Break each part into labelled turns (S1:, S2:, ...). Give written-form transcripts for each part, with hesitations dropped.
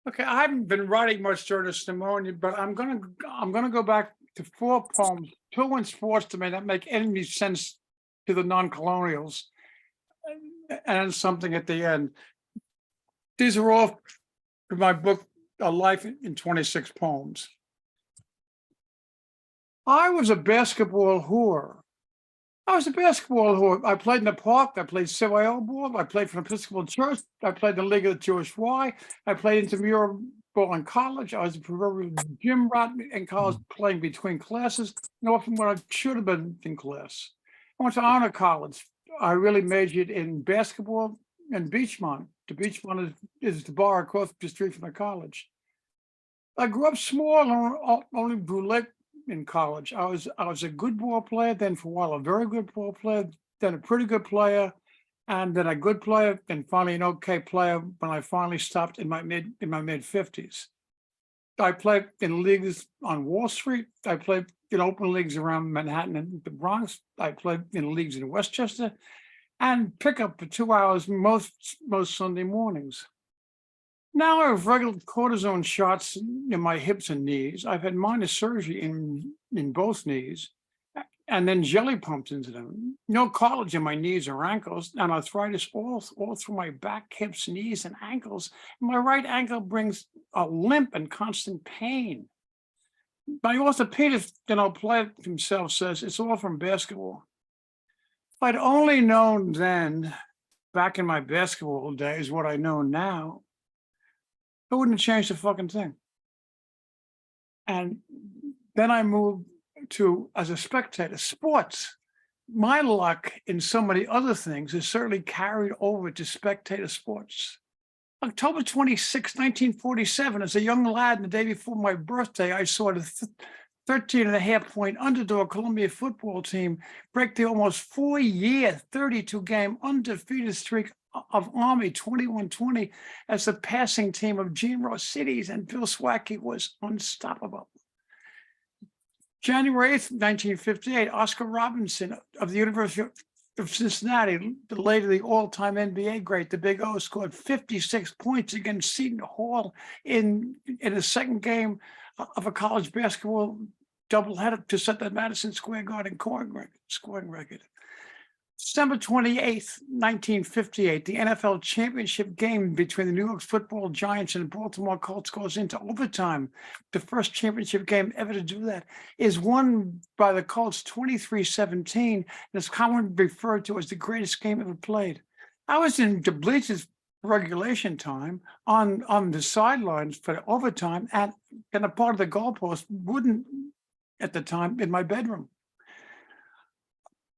S1: Okay, I haven't been writing much during this pneumonia, but I'm gonna go back to four poems, two in sports to me that make any sense to the non-colonials, and something at the end. These are all from my book, A Life in 26 Poems. I was a basketball whore. I was a basketball whore. I played in the park. I played CYO ball. I played for the Episcopal Church. I played in the League of the Jewish Y. I played intramural ball in college. I was a proverbial gym rat in college, playing between classes, and often when I should have been in class. I went to honor college. I really majored in basketball and Beachmont. The Beachmont is the bar across the street from the college. I grew up small and only grew late in college. I was a good ball player, then for a while a very good ball player, then a pretty good player, and then a good player, and finally an okay player when I finally stopped in my mid 50s. I played in leagues on Wall Street. I played in open leagues around Manhattan and the Bronx. I played in leagues in Westchester, and pick up for 2 hours most Sunday mornings. Now I have regular cortisone shots in my hips and knees. I've had minor surgery in both knees, and then jelly pumped into them. No cartilage in my knees or ankles, and arthritis all through my back, hips, knees, and ankles. My right ankle brings a limp and constant pain. My orthopedist, Platt himself says it's all from basketball. If I'd only known then, back in my basketball days, what I know now, it wouldn't change the fucking thing. And then I moved to, as a spectator, sports. My luck in so many other things is certainly carried over to spectator sports. October 26, 1947, as a young lad, and the day before my birthday, I saw the 13.5-point underdog Columbia football team break the almost 4-year, 32-game undefeated streak of Army 21-20 as the passing team of Gene Ross Cities and Bill Swacky was unstoppable. January 8th, 1958, Oscar Robinson of the University of Cincinnati, the later the all-time NBA great, the Big O, scored 56 points against Seton Hall in the second game of a college basketball doubleheader to set the Madison Square Garden scoring record. December 28th, 1958, the NFL championship game between the New York Football Giants and the Baltimore Colts goes into overtime. The first championship game ever to do that is won by the Colts 23-17, and is commonly referred to as the greatest game ever played. I was in the bleachers regulation time on the sidelines for the overtime, and a part of the goalpost wouldn't at the time in my bedroom.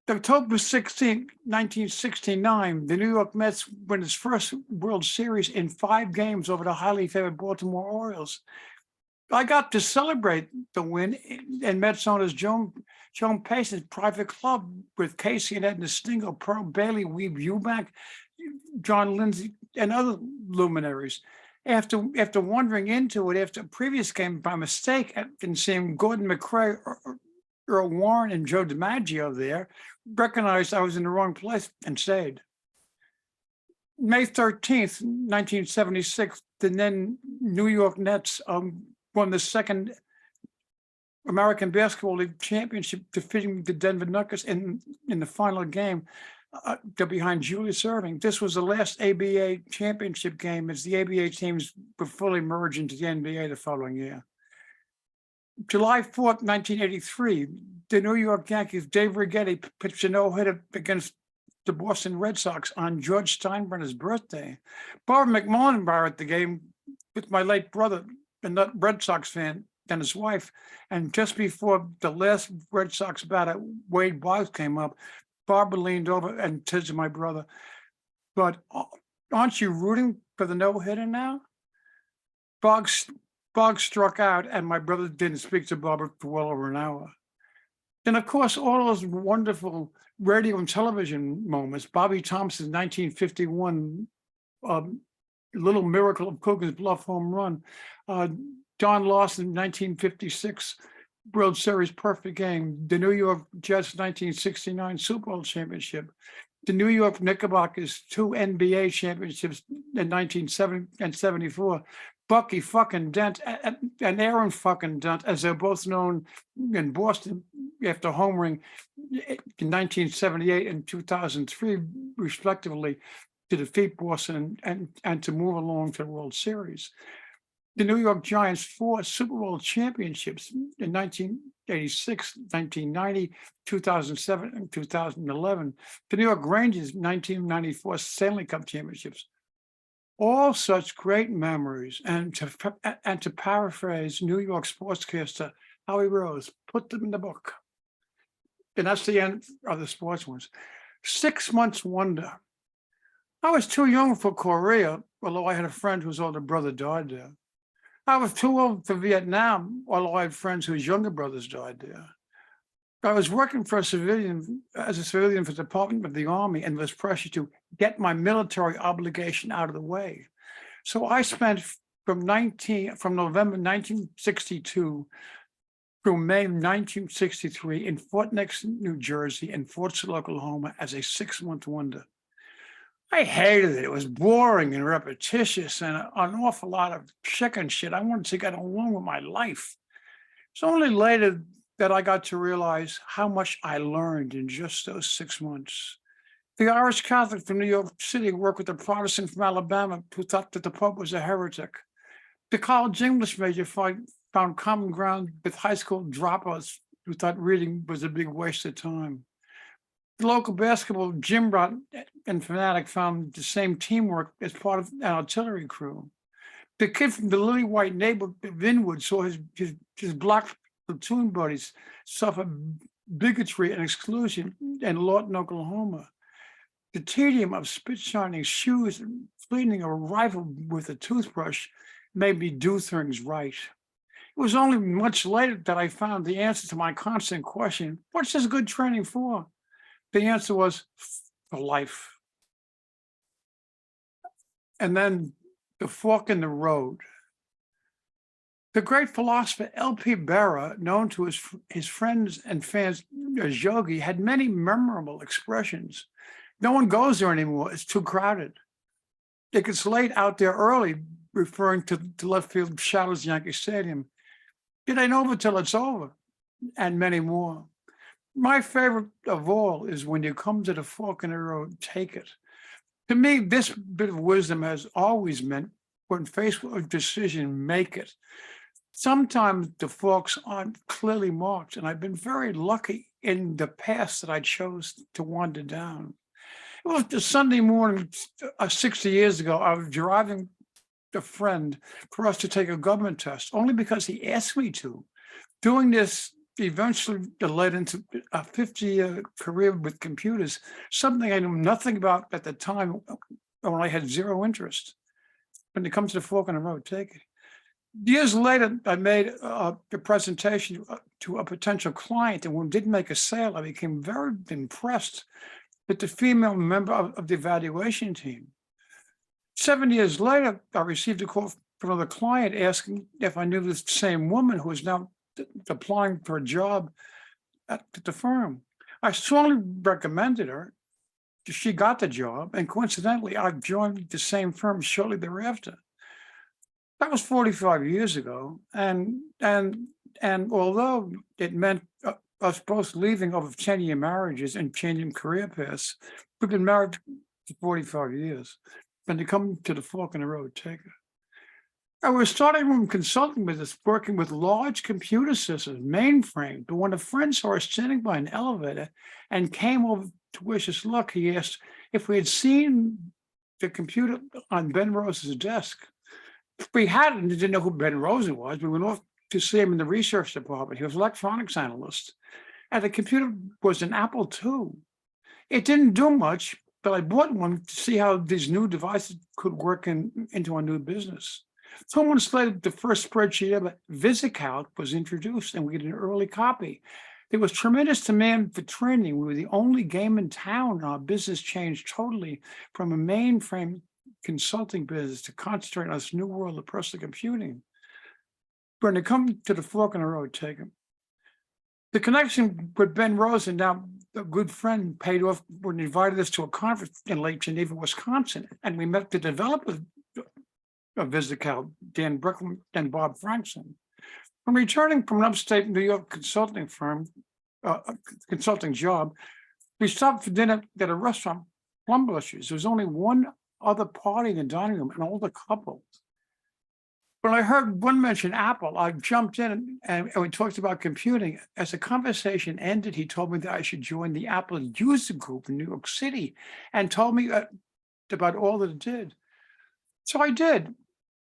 S1: October 16, 1969, the New York Mets win its first World Series in 5 games over the highly favored Baltimore Orioles. I got to celebrate the win in Mets owners Joan Pace's private club with Casey and Edna Stingo, Pearl Bailey, Weeb Eubank, John Lindsay, and other luminaries. After wandering into it after a previous game by mistake and seeing Gordon McCrae, Earl Warren, and Joe DiMaggio there, recognized I was in the wrong place and stayed. May 13th, 1976, the then New York Nets won the second American Basketball League championship, defeating the Denver Nuggets in the final game behind Julius Erving. This was the last ABA championship game as the ABA teams were fully merged into the NBA the following year. July 4th, 1983, the New York Yankees, Dave Righetti, pitched a no-hitter against the Boston Red Sox on George Steinbrenner's birthday. Barbara McMullen and I were at the game with my late brother, a Red Sox fan, and his wife. And just before the last Red Sox batter, Wade Boggs, came up, Barbara leaned over and said to my brother, "But aren't you rooting for the no-hitter now?" Boggs struck out, and my brother didn't speak to Barbara for well over an hour. Then, of course, all those wonderful radio and television moments. Bobby Thompson's 1951 Little Miracle of Coogan's Bluff home run. Don Lawson, 1956 World Series perfect game. The New York Jets 1969 Super Bowl championship. The New York Knickerbockers 2 NBA championships in 1970 and 74. Bucky fucking Dent and Aaron fucking Dent, as they're both known in Boston after homering in 1978 and 2003, respectively, to defeat Boston and to move along to the World Series. The New York Giants 4 Super Bowl championships in 1986, 1990, 2007, and 2011. The New York Rangers 1994 Stanley Cup championships. All such great memories, and to paraphrase New York sportscaster Howie Rose, put them in the book. And that's the end of the sports ones. 6 months wonder. I was too young for Korea, although I had a friend whose older brother died there. I was too old for Vietnam, although I had friends whose younger brothers died there. I was working for as a civilian for the Department of the Army, and was pressured to get my military obligation out of the way. So I spent from November 1962 through May 1963 in Fort Nixon, New Jersey, and Fort Sill, Oklahoma, as a 6-month wonder. I hated it. It was boring and repetitious and an awful lot of chicken shit. I wanted to get along with my life. It's only later that I got to realize how much I learned in just those 6 months. The Irish Catholic from New York City worked with the Protestant from Alabama who thought that the Pope was a heretic. The college English major found common ground with high school dropouts who thought reading was a big waste of time. The local basketball gym rat and fanatic found the same teamwork as part of an artillery crew. The kid from the lily white neighborhood of Inwood saw his black platoon buddies suffer bigotry and exclusion in Lawton, Oklahoma. The tedium of spit-shining shoes and cleaning a rifle with a toothbrush made me do things right. It was only much later that I found the answer to my constant question, what's this good training for? The answer was for life. And then the fork in the road. The great philosopher L.P. Berra, known to his friends and fans as Yogi, had many memorable expressions. No one goes there anymore. It's too crowded. It gets late out there early, referring to left field Shadows Yankee Stadium. It ain't over till it's over, and many more. My favorite of all is when you come to the fork in the road, take it. To me, this bit of wisdom has always meant when faced with a decision, make it. Sometimes the forks aren't clearly marked, and I've been very lucky in the past that I chose to wander down. It was the Sunday morning 60 years ago. I was driving a friend for us to take a government test, only because he asked me to. Doing this eventually led into a 50-year career with computers, something I knew nothing about at the time when I had zero interest. When it comes to the fork in the road, take it. Years later, I made a presentation to a potential client, and when we did make a sale, I became very impressed with the female member of the evaluation team. 7 years later, I received a call from another client asking if I knew this same woman who is now applying for a job at the firm. I strongly recommended her. She got the job, and coincidentally, I joined the same firm shortly thereafter. That was 45 years ago, and although it meant us both leaving over 10-year marriages and changing career paths, we've been married for 45 years. When you come to the fork in the road, take it. I was starting from consulting business, working with large computer systems, mainframe. But when a friend saw us standing by an elevator and came over to wish us luck, he asked if we had seen the computer on Ben Rose's desk. We hadn't, didn't know who Ben Rose was. We went off to see him in the research department. He was an electronics analyst. And the computer was an Apple II. It didn't do much, but I bought one to see how these new devices could work into our new business. 2 months later, the first spreadsheet ever, VisiCalc, was introduced, and we get an early copy. There was tremendous demand for training. We were the only game in town. Our business changed totally from a mainframe consulting business to concentrate on this new world of personal computing. When it comes to the fork in the road, take them. The connection with Ben Rosen, now a good friend, paid off when he invited us to a conference in Lake Geneva, Wisconsin, and we met the developers of VisiCal, Dan Bricklin and Bob Frankson. When returning from an upstate New York consulting firm, consulting job, we stopped for dinner at a restaurant, Plum Bushes. There was only one other party in the dining room, an older couple. When I heard one mention Apple, I jumped in and we talked about computing. As the conversation ended, he told me that I should join the Apple user group in New York City and told me about all that it did. So I did,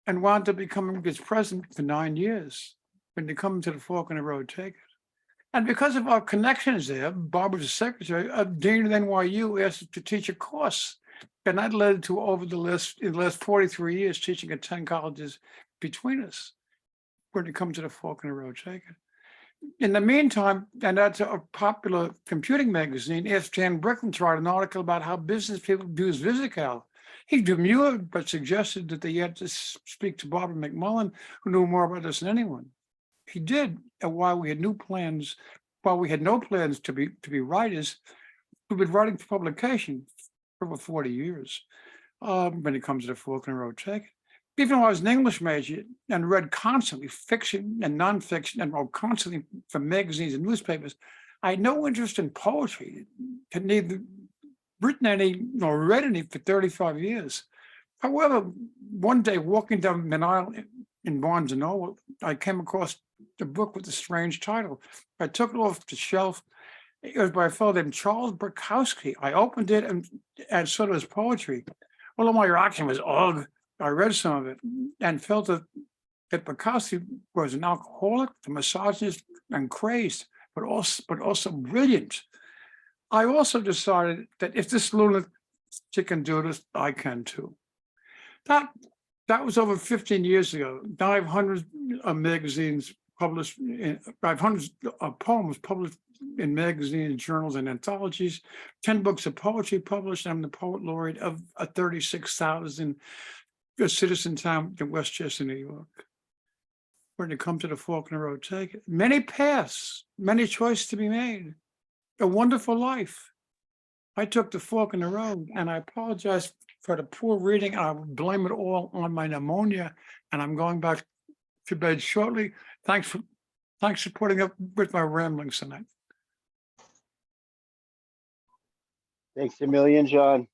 S1: and wound up becoming its president for 9 years. When they come to the fork in the road, take it. And because of our connections there, Bob was the secretary, dean of NYU asked to teach a course. And that led to in the last 43 years, teaching at 10 colleges between us. When it comes to the fork in the road, take it. In the meantime, and that's a popular computing magazine, asked Dan Bricklin to write an article about how business people use VisiCal. He demurred, but suggested that they had to speak to Barbara McMullen, who knew more about this than anyone. He did, and while we had no plans to be writers, we've been writing for publication for over 40 years. When it comes to the fork in the road, take it. Even though I was an English major and read constantly fiction and nonfiction and wrote constantly for magazines and newspapers, I had no interest in poetry. Had neither written any nor read any for 35 years. However, one day walking down an aisle in Barnes & Noble, I came across a book with a strange title. I took it off the shelf. It was by a fellow named Charles Bukowski. I opened it and saw it as poetry. Although my reaction was, ugh, I read some of it and felt that Bukowski was an alcoholic, a misogynist, and crazed, but also brilliant. I also decided that if this lunatic can do this, I can too. That was over 15 years ago. Now I have hundreds of magazines published. I have hundreds of poems published in magazines, journals, and anthologies. 10 books of poetry published. I'm the poet laureate of a 36,000 citizen town in Westchester, New York. When it comes to the fork in the road, take it. Many paths, many choices to be made. A wonderful life. I took the fork in the road, and I apologize for the poor reading. I would blame it all on my pneumonia, and I'm going back to bed shortly. Thanks for putting up with my ramblings tonight.
S2: Thanks a million, John.